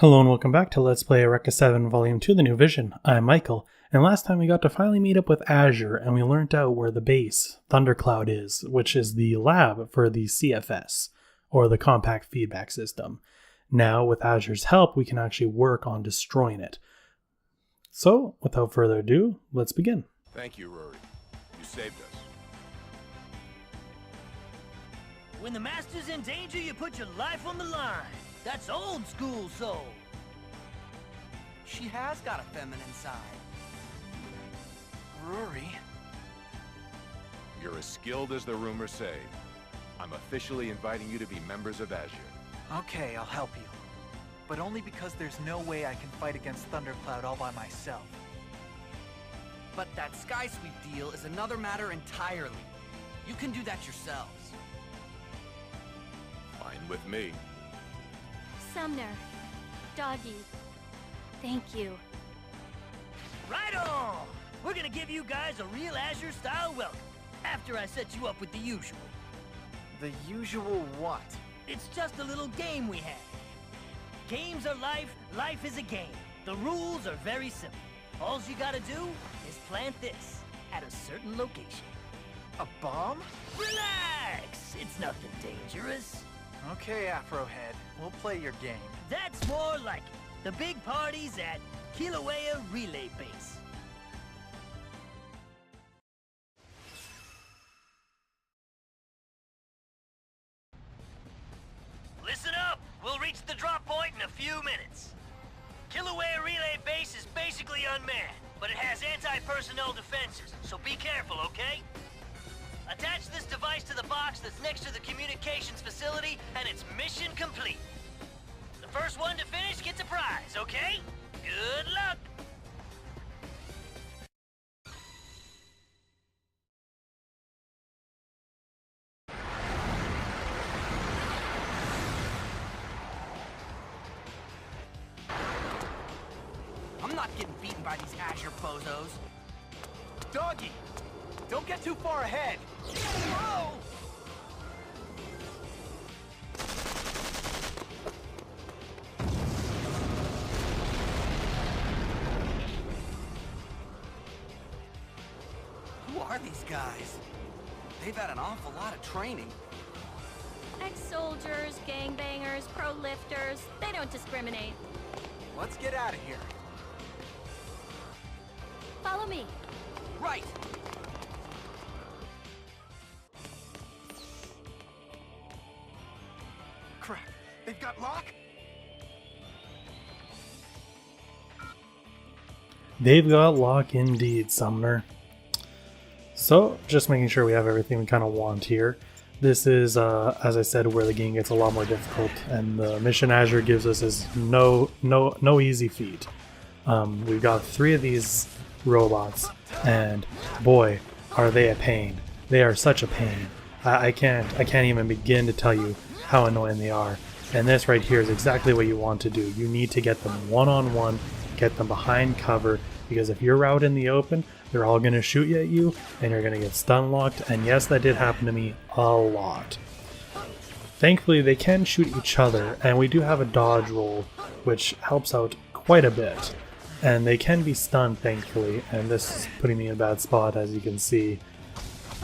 Hello and welcome back to Let's Play Eureka 7 Volume 2 The New Vision. I'm Michael, and last time we got to finally meet up with Azure and we learned out where the base, Thundercloud, is, which is the lab for the CFS, or the Compact Feedback System. Now, with Azure's help, we can actually work on destroying it. So, without further ado, let's begin. Thank you, Rory. You saved us. When the master's in danger, you put your life on the line. That's old school soul. She has got a feminine side. Rory. You're as skilled as the rumors say. I'm officially inviting you to be members of Azure. Okay, I'll help you. But only because there's no way I can fight against Thundercloud all by myself. But that Sky Sweep deal is another matter entirely. You can do that yourselves. Fine with me. Sumner, Doggy, thank you. Right on! We're gonna give you guys a real Azure-style welcome, after I set you up with the usual. The usual what? It's just a little game we have. Games are life, life is a game. The rules are very simple. All you gotta do is plant this at a certain location. A bomb? Relax! It's nothing dangerous. Okay, Afrohead. We'll play your game. That's more like it. The big party's at Kilauea Relay Base. Listen up! We'll reach the drop point in a few minutes. Kilauea Relay Base is basically unmanned, but it has anti-personnel defenses, so be careful, okay? Attach this device to the box that's next to the communications facility, and it's mission complete. The first one to finish gets a prize, okay? Good luck! I'm not getting beaten by these Azure bozos. Doggy! Don't get too far ahead! Whoa! Who are these guys? They've had an awful lot of training. Ex-soldiers, gangbangers, pro-lifters, they don't discriminate. Let's get out of here. Follow me. Right! Crap, they've got lock? They've got lock indeed, Sumner. So, just making sure we have everything we kind of want here. This is, as I said, where the game gets a lot more difficult, and the mission Azure gives us is no easy feat. We've got 3 of these robots, and boy, are they a pain. They are such a pain. I can't even begin to tell you how annoying they are. And this right here is exactly what you want to do. You need to get them one-on-one, get them behind cover, because if you're out in the open, they're all going to shoot at you, and you're going to get stun locked, and yes, that did happen to me a lot. Thankfully, they can shoot each other, and we do have a dodge roll, which helps out quite a bit. And they can be stunned, thankfully, and this is putting me in a bad spot, as you can see.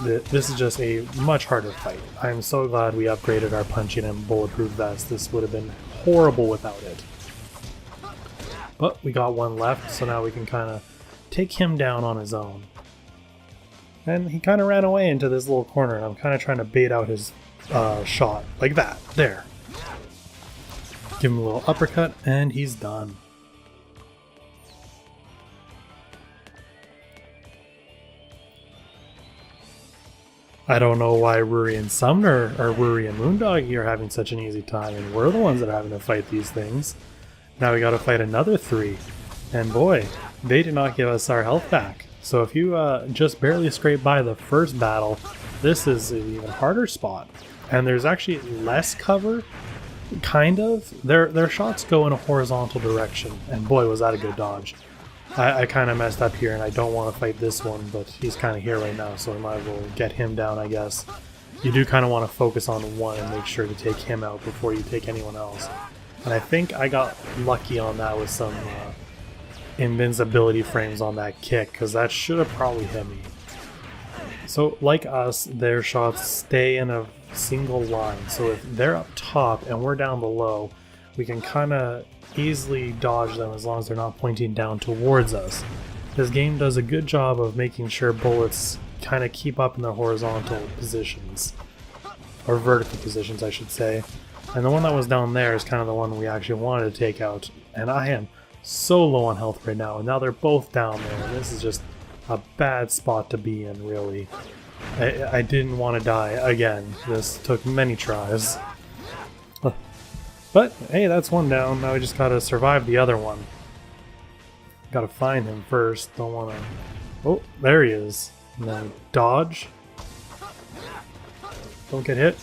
This is just a much harder fight. I'm so glad we upgraded our punching and bulletproof vest. This would have been horrible without it. But we got one left, so now we can kind of take him down on his own. And he kind of ran away into this little corner, and I'm kind of trying to bait out his shot. Like that. There. Give him a little uppercut, and he's done. I don't know why Rory and Sumner, or Rory and Moondoggy are having such an easy time, and we're the ones that are having to fight these things. Now we gotta fight another 3, and boy, they did not give us our health back. So if you just barely scrape by the first battle, this is an even harder spot. And there's actually less cover, kind of. Their shots go in a horizontal direction, and boy was that a good dodge. I kind of messed up here, and I don't want to fight this one, but he's kind of here right now, so I might as well get him down, I guess. You do kind of want to focus on one and make sure to take him out before you take anyone else. And I think I got lucky on that with some invincibility frames on that kick, because that should have probably hit me. So like us, their shots stay in a single line, so if they're up top and we're down below, we can kind of easily dodge them as long as they're not pointing down towards us. This game does a good job of making sure bullets kind of keep up in their horizontal positions, or vertical positions I should say, and the one that was down there is kind of the one we actually wanted to take out, and I am so low on health right now, and now they're both down there. This is just a bad spot to be in, really. I didn't want to die again. This took many tries. But hey, that's one down. Now we just gotta survive the other one. Gotta find him first. Don't wanna... Oh, there he is. And then dodge. Don't get hit.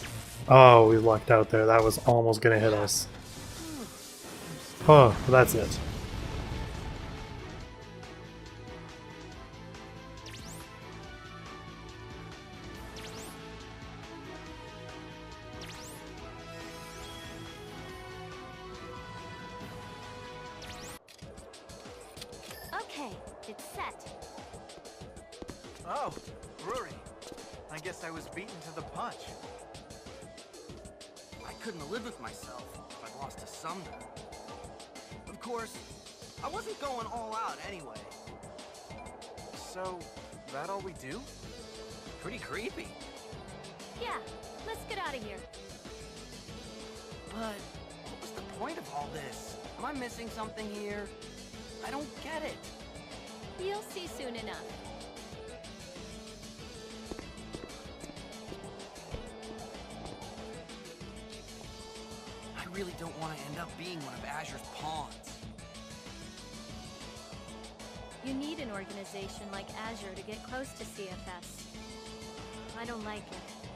Oh, we lucked out there. That was almost gonna hit us. Oh, that's it. Okay, it's set. Oh, Rory. I guess I was beaten to the punch. I couldn't have lived with myself if I'd lost to Sumner. Of course, I wasn't going all out anyway. So, that all we do? Pretty creepy. Yeah, let's get out of here. But what was the point of all this? Am I missing something here? I don't get it. You'll see soon enough. I really don't want to end up being one of Azure's pawns. You need an organization like Azure to get close to CFS. I don't like it,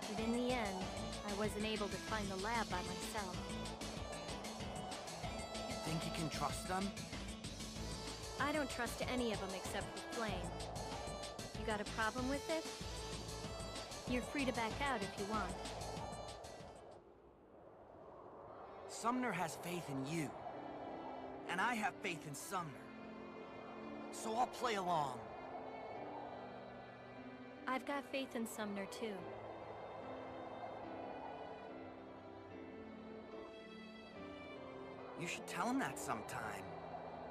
but in the end, I wasn't able to find the lab by myself. You think you can trust them? I don't trust any of them except for Flame. You got a problem with it? You're free to back out if you want. Sumner has faith in you. And I have faith in Sumner. So I'll play along. I've got faith in Sumner too. You should tell him that sometime.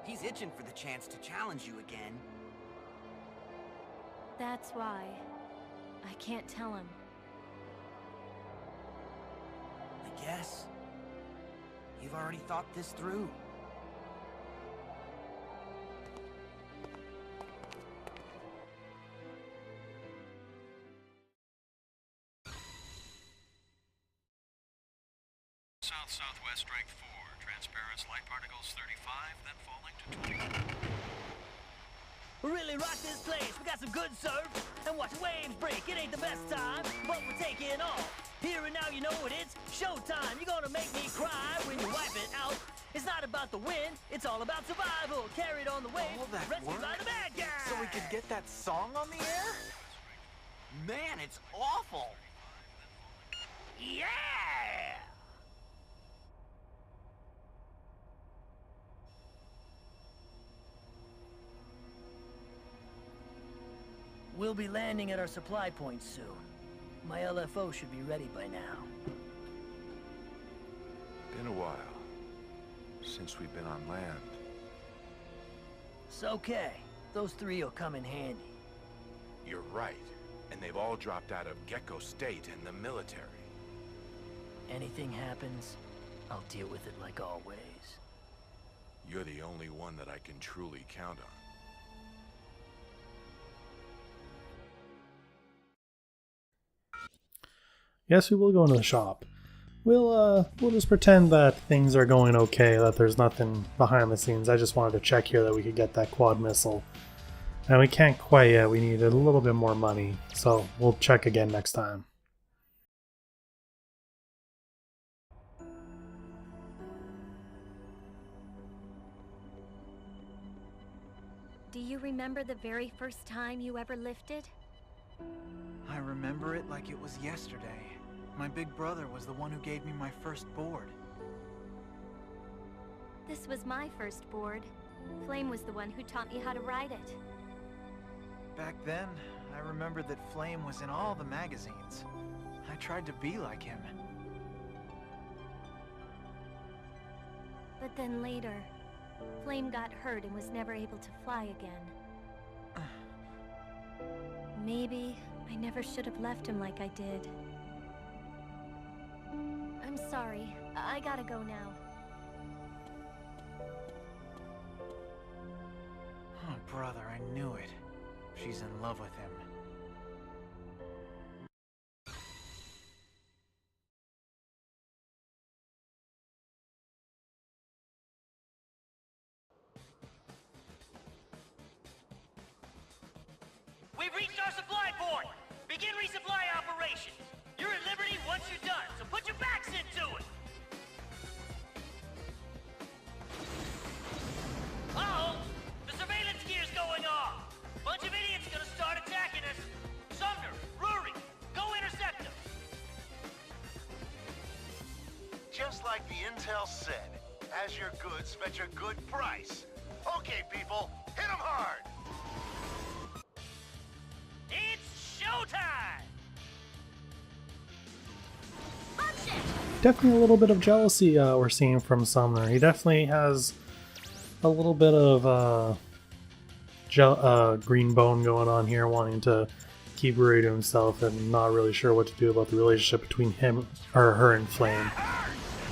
He's itching for the chance to challenge you again. That's why I can't tell him. I guess. You've already thought this through. South-southwest strength 4. Transparent light particles 35, then falling to 20. We really rock this place. We got some good surf and watch waves break. It ain't the best time, but we're taking off. Here and now, you know it is showtime. You're gonna make me cry when you wipe it out. It's not about the win, it's all about survival. Carried on the wave, All that rescued work? by the bad guy. So we could get that song on the air? Man, it's awful. Yeah! We'll be landing at our supply point soon. My LFO should be ready by now. Been a while since we've been on land. It's okay. Those three will come in handy. You're right. And they've all dropped out of Gecko State and the military. Anything happens, I'll deal with it like always. You're the only one that I can truly count on. Yes, we will go into the shop. We'll just pretend that things are going okay, that there's nothing behind the scenes. I just wanted to check here that we could get that quad missile. And we can't quite yet, we need a little bit more money. So we'll check again next time. Do you remember the very first time you ever lifted? I remember it like it was yesterday. My big brother was the one who gave me my first board. This was my first board. Flame was the one who taught me how to ride it. Back then, I remember that Flame was in all the magazines. I tried to be like him. But then later, Flame got hurt and was never able to fly again. Maybe I never should have left him like I did. I'm sorry. I gotta go now. Oh, brother, I knew it. She's in love with him. We've reached our supply point! Begin resupply operations! You're at liberty once you're done, so put your backs into it! Uh-oh! The surveillance gear's going off! Bunch of idiots gonna start attacking us! Sumner, Rory, go intercept them! Just like the intel said, Azure goods fetch a good price. Okay, people, hit 'em hard! It's showtime! Definitely a little bit of jealousy we're seeing from Sumner. He definitely has a little bit of green bone going on here, wanting to keep Rory to himself and not really sure what to do about the relationship between him or her and Flame.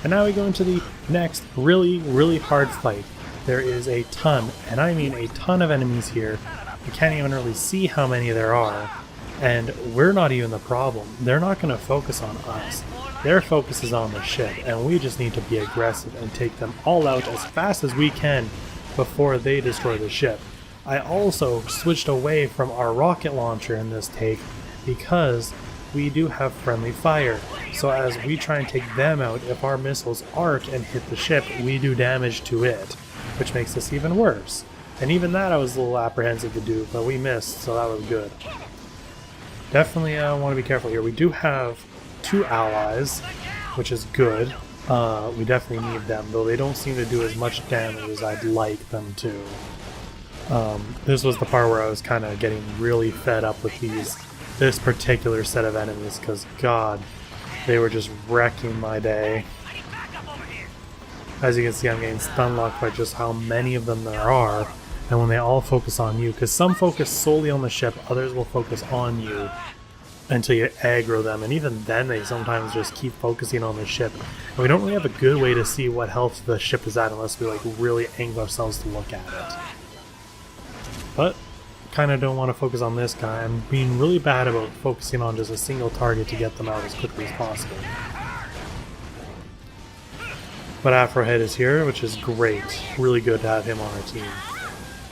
And now we go into the next really hard fight. There is a ton, and I mean a ton of enemies here. You can't even really see how many there are, and we're not even the problem. They're not going to focus on us. Their focus is on the ship, and we just need to be aggressive and take them all out as fast as we can before they destroy the ship. I also switched away from our rocket launcher in this take because we do have friendly fire. So as we try and take them out, if our missiles arc and hit the ship, we do damage to it, which makes this even worse. And even that I was a little apprehensive to do, but we missed, so that was good. Definitely want to be careful here. We do have 2 allies, which is good. We definitely need them, though they don't seem to do as much damage as I'd like them to. This was the part where I was kind of getting really fed up with this particular set of enemies, because god, they were just wrecking my day. As you can see, I'm getting stun locked by just how many of them there are, and when they all focus on you, because some focus solely on the ship, others will focus on you until you aggro them, and even then they sometimes just keep focusing on the ship. And we don't really have a good way to see what health the ship is at unless we like really angle ourselves to look at it. But kind of don't want to focus on this guy. I'm being really bad about focusing on just a single target to get them out as quickly as possible. But Afrohead is here, which is great. Really good to have him on our team.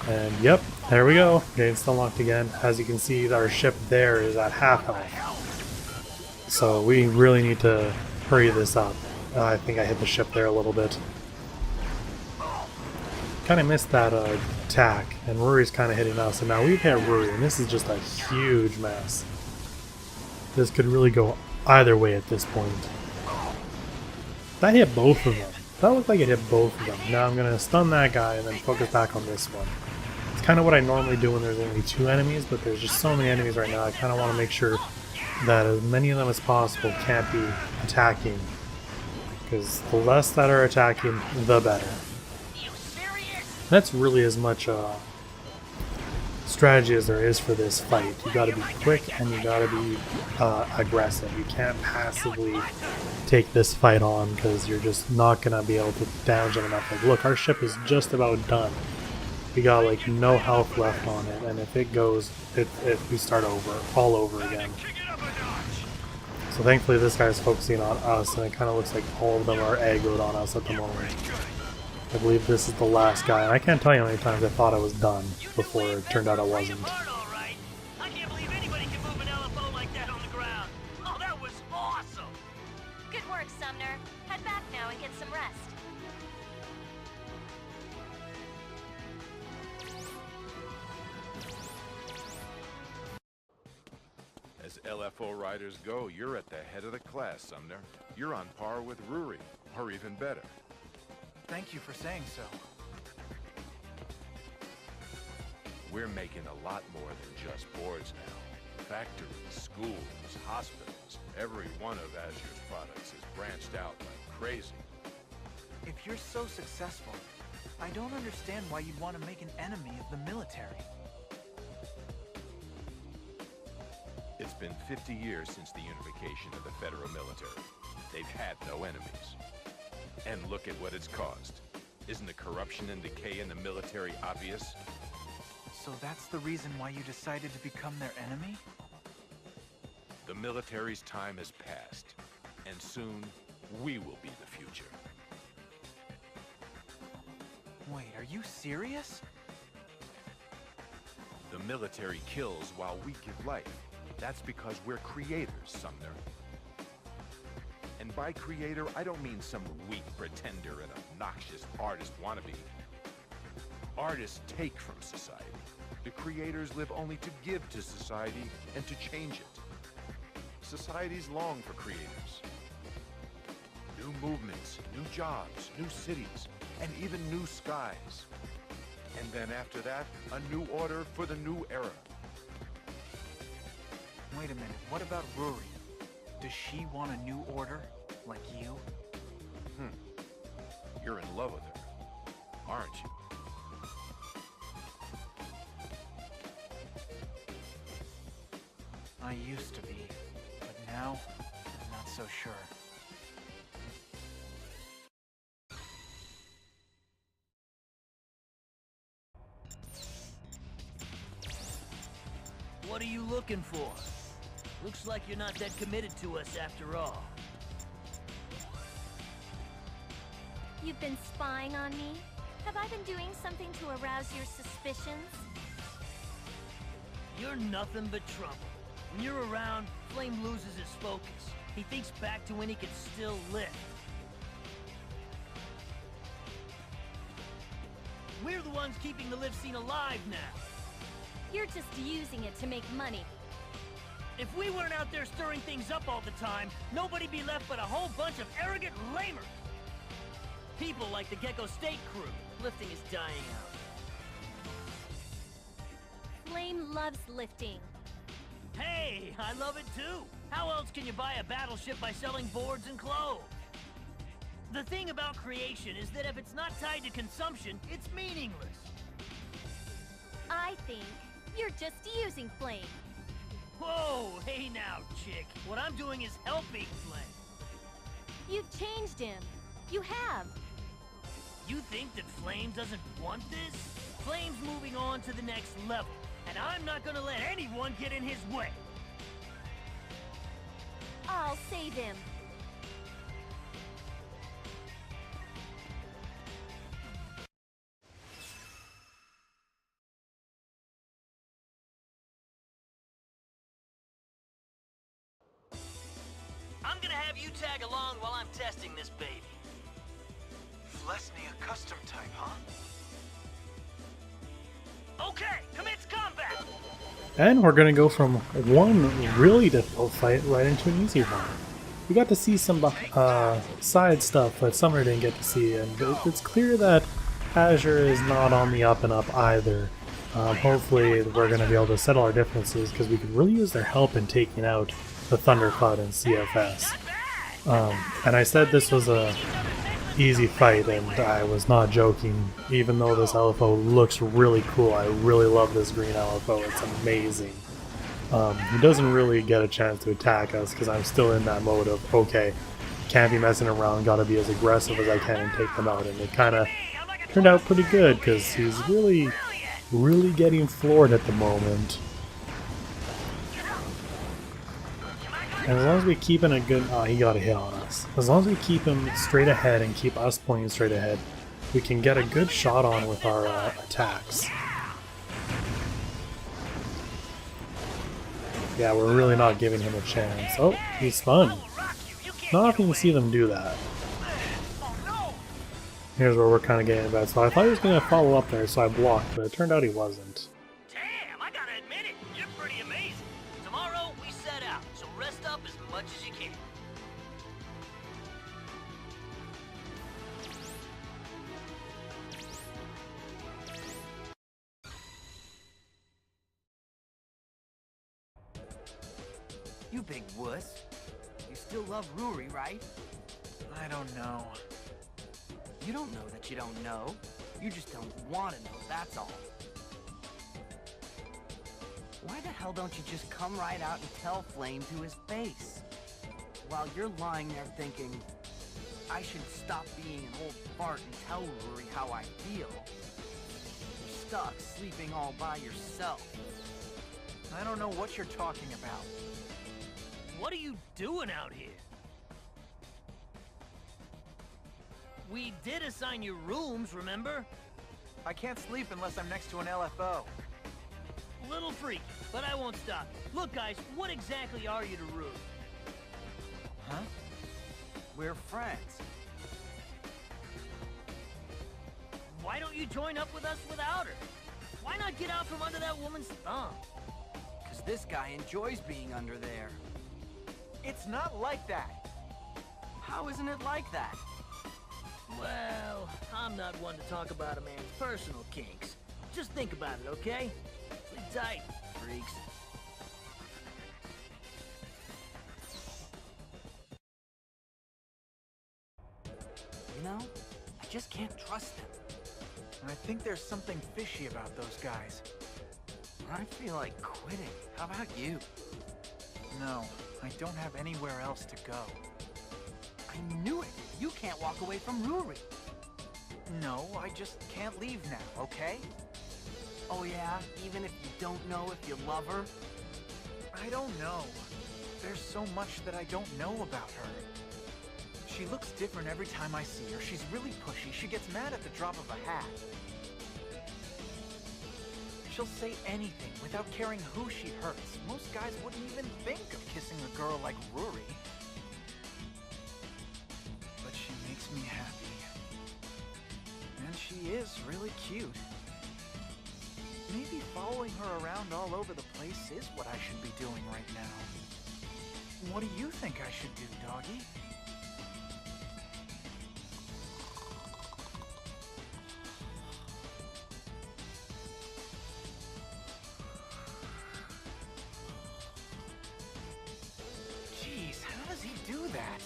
And yep, there we go. Getting stun locked again. As you can see, our ship there is at half health. So we really need to hurry this up. I think I hit the ship there a little bit. Kind of missed that attack, and Rory's kind of hitting us. And now we've hit Rory, and this is just a huge mess. This could really go either way at this point. That hit both of them. That looked like it hit both of them. Now I'm going to stun that guy and then focus back on this one. It's kind of what I normally do when there's only 2 enemies, but there's just so many enemies right now. I kind of want to make sure that as many of them as possible can't be attacking. Because the less that are attacking, the better. That's really as much strategy as there is for this fight. You gotta be quick and you gotta be aggressive. You can't passively take this fight on because you're just not gonna be able to damage it enough. Like, look, our ship is just about done. We got like no health left on it, and if it goes, we start over, all over again. So thankfully this guy's focusing on us, and it kind of looks like all of them are aggroed on us at the moment. I believe this is the last guy, and I can't tell you how many times I thought I was done before it turned out I wasn't. I can't believe anybody can move an LFO like that on the ground. Oh, that was awesome! Good work, Sumner. Head back now and get some rest. As LFO riders go, you're at the head of the class, Sumner. You're on par with Rory, or even better. thank you for saying so. We're making a lot more than just boards now. Factories, schools, hospitals, every one of Azure's products is branched out like crazy. If you're so successful, I don't understand why you'd want to make an enemy of the military. It's been 50 years since the unification of the federal military. They've had no enemies. And look at what it's caused. Isn't the corruption and decay in the military obvious? So that's the reason why you decided to become their enemy? The military's time has passed, and soon we will be the future. Wait, are you serious? The military kills while we give life. That's because we're creators, Sumner. And by creator, I don't mean some weak pretender and obnoxious artist wannabe. Artists take from society. The creators live only to give to society and to change it. Societies long for creators. New movements, new jobs, new cities, and even new skies. And then after that, a new order for the new era. Wait a minute, what about Rory? Does she want a new order, like you? You're in love with her, aren't you? I used to be, but now, I'm not so sure. What are you looking for? Looks like you're not that committed to us after all. You've been spying on me? Have I been doing something to arouse your suspicions? You're nothing but trouble. When you're around, Flame loses his focus. He thinks back to when he could still live. We're the ones keeping the live scene alive now. You're just using it to make money. If we weren't out there stirring things up all the time, nobody'd be left but a whole bunch of arrogant lamers. People like the Gecko State crew. Lifting is dying out. Flame loves lifting. Hey, I love it too. How else can you buy a battleship by selling boards and clothes? The thing about creation is that if it's not tied to consumption, it's meaningless. I think you're just using Flame. Whoa, hey now, chick. What I'm doing is helping Flame. You've changed him. You have. You think that Flame doesn't want this? Flame's moving on to the next level, and I'm not gonna let anyone get in his way. I'll save him. I'm gonna have you tag along while I'm testing this baby. Flesnia custom type, huh? Okay, commence combat! And we're gonna go from one really difficult fight right into an easy one. We got to see some side stuff that Summer didn't get to see, and it's clear that Azure is not on the up and up either. Hopefully we're gonna be able to settle our differences because we could really use their help in taking out the Thundercloud and CFS. And I said this was a easy fight, and I was not joking. Even though this LFO looks really cool, I really love this green LFO. It's amazing. He doesn't really get a chance to attack us because I'm still in that mode of, okay, can't be messing around, gotta be as aggressive as I can and take them out. And it kind of turned out pretty good because he's really getting floored at the moment. And as long as we keep in a good... Oh, he got a hit on us. As long as we keep him straight ahead and keep us pointing straight ahead, we can get a good shot on with our attacks. Yeah, we're really not giving him a chance. Oh, he's spun. Not often you see them do that. Here's where we're kind of getting bad. So I thought he was going to follow up there, so I blocked, but it turned out he wasn't. Damn, I gotta admit it, you're pretty amazing. Tomorrow, we set out, so rest up as much as you can. You big wuss. You still love Ruri, right? I don't know. You don't know that you don't know. You just don't want to know, that's all. Why the hell don't you just come right out and tell Flame to his face? While you're lying there thinking, I should stop being an old fart and tell Ruri how I feel. You're stuck sleeping all by yourself. I don't know what you're talking about. What are you doing out here? We did assign you rooms, remember? I can't sleep unless I'm next to an LFO. Little freaky, but I won't stop you. Look, guys, what exactly are you to Ruri? Huh? We're friends. Why don't you join up with us without her? Why not get out from under that woman's thumb? Because this guy enjoys being under there. It's not like that. How isn't it like that? Well, I'm not one to talk about a man's personal kinks. Just think about it, okay? Sleep tight, freaks. You know, I just can't trust them. I think there's something fishy about those guys. I feel like quitting. How about you? No, I don't have anywhere else to go. I knew it. You can't walk away from Ruri. No, I just can't leave now, okay? Oh yeah? Even if you don't know if you love her? I don't know. There's so much that I don't know about her. She looks different every time I see her. She's really pushy. She gets mad at the drop of a hat. She'll say anything without caring who she hurts. Most guys wouldn't even think of kissing a girl like Ruri. But she makes me happy. And she is really cute. Maybe following her around all over the place is what I should be doing right now. What do you think I should do, doggy? Jeez, how does he do that?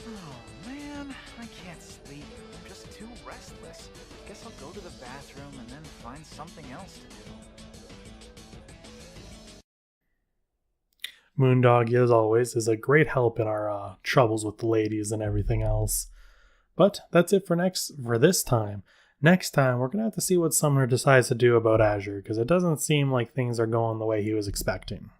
Oh man, I can't sleep. I'm just too restless. Guess I'll go to the bathroom and then find something else to do. Moondog, as always, is a great help in our troubles with the ladies and everything else. But that's it for this time. Next time, we're going to have to see what Sumner decides to do about Azure, because it doesn't seem like things are going the way he was expecting.